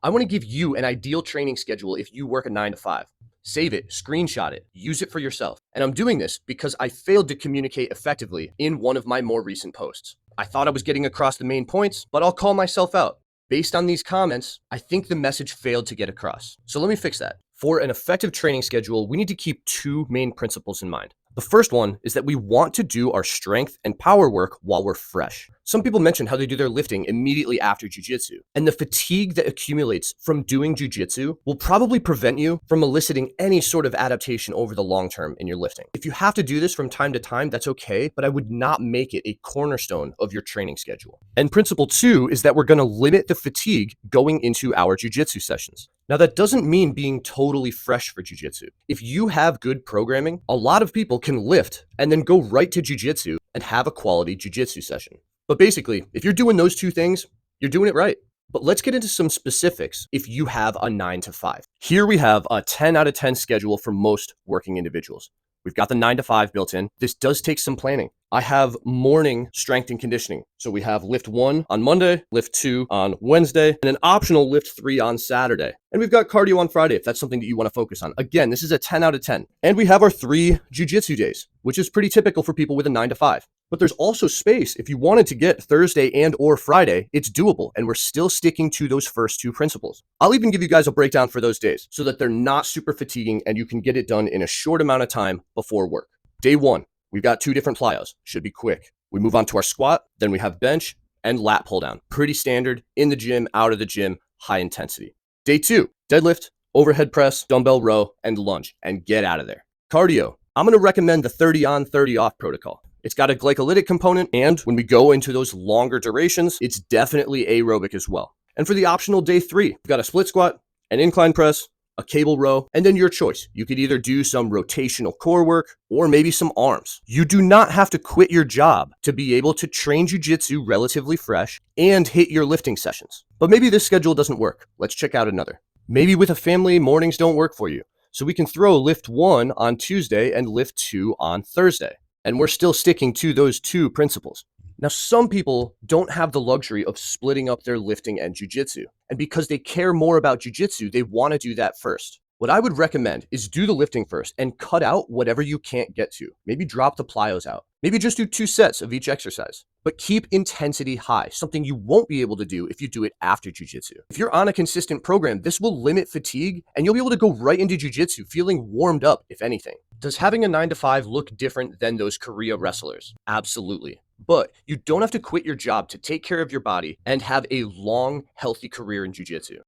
I want to give you an ideal training schedule if you work a 9 to 5. Save it, screenshot it, use it for yourself. And I'm doing this because I failed to communicate effectively in one of my more recent posts. I thought I was getting across the main points, but I'll call myself out. Based on these comments, I think the message failed to get across. So let me fix that. For an effective training schedule, we need to keep two main principles in mind. The first one is that we want to do our strength and power work while we're fresh. Some people mention how they do their lifting immediately after jiu-jitsu, and the fatigue that accumulates from doing jiu-jitsu will probably prevent you from eliciting any sort of adaptation over the long term in your lifting. If you have to do this from time to time, that's okay, but I would not make it a cornerstone of your training schedule. And principle two is that we're going to limit the fatigue going into our jiu-jitsu sessions. Now, that doesn't mean being totally fresh for jiu-jitsu. If you have good programming, a lot of people can lift and then go right to jiu-jitsu and have a quality jiu-jitsu session. But basically, if you're doing those two things, you're doing it right. But let's get into some specifics if you have a 9 to 5. Here we have a 10 out of 10 schedule for most working individuals. We've got the 9 to 5 built in. This does take some planning. I have morning strength and conditioning. So we have lift 1 on Monday, lift 2 on Wednesday, and an optional lift 3 on Saturday. And we've got cardio on Friday if that's something that you want to focus on. Again, this is a 10 out of 10. And we have our 3 jiu-jitsu days, which is pretty typical for people with a 9 to 5. But there's also space. If you wanted to get Thursday and or Friday, it's doable. And we're still sticking to those first two principles. I'll even give you guys a breakdown for those days so that they're not super fatiguing and you can get it done in a short amount of time before work. Day 1, we've got 2 different plyos. Should be quick. We move on to our squat. Then we have bench and lat pull down. Pretty standard in the gym, out of the gym, high intensity. Day 2, deadlift, overhead press, dumbbell row, and lunge, and get out of there. Cardio. I'm going to recommend the 30 on, 30 off protocol. It's got a glycolytic component, and when we go into those longer durations, it's definitely aerobic as well. And for the optional day 3, we've got a split squat, an incline press, a cable row, and then your choice. You could either do some rotational core work or maybe some arms. You do not have to quit your job to be able to train jiu-jitsu relatively fresh and hit your lifting sessions. But maybe this schedule doesn't work. Let's check out another. Maybe with a family, mornings don't work for you. So we can throw lift 1 on Tuesday and lift 2 on Thursday. And we're still sticking to those 2 principles. Now, some people don't have the luxury of splitting up their lifting and jiu-jitsu. And because they care more about jiu-jitsu, they want to do that first. What I would recommend is do the lifting first and cut out whatever you can't get to. Maybe drop the plyos out. Maybe just do 2 sets of each exercise. But keep intensity high, something you won't be able to do if you do it after jiu-jitsu. If you're on a consistent program, this will limit fatigue and you'll be able to go right into jiu-jitsu feeling warmed up, if anything. Does having a 9 to 5 look different than those Korea wrestlers? Absolutely. But you don't have to quit your job to take care of your body and have a long, healthy career in jiu-jitsu.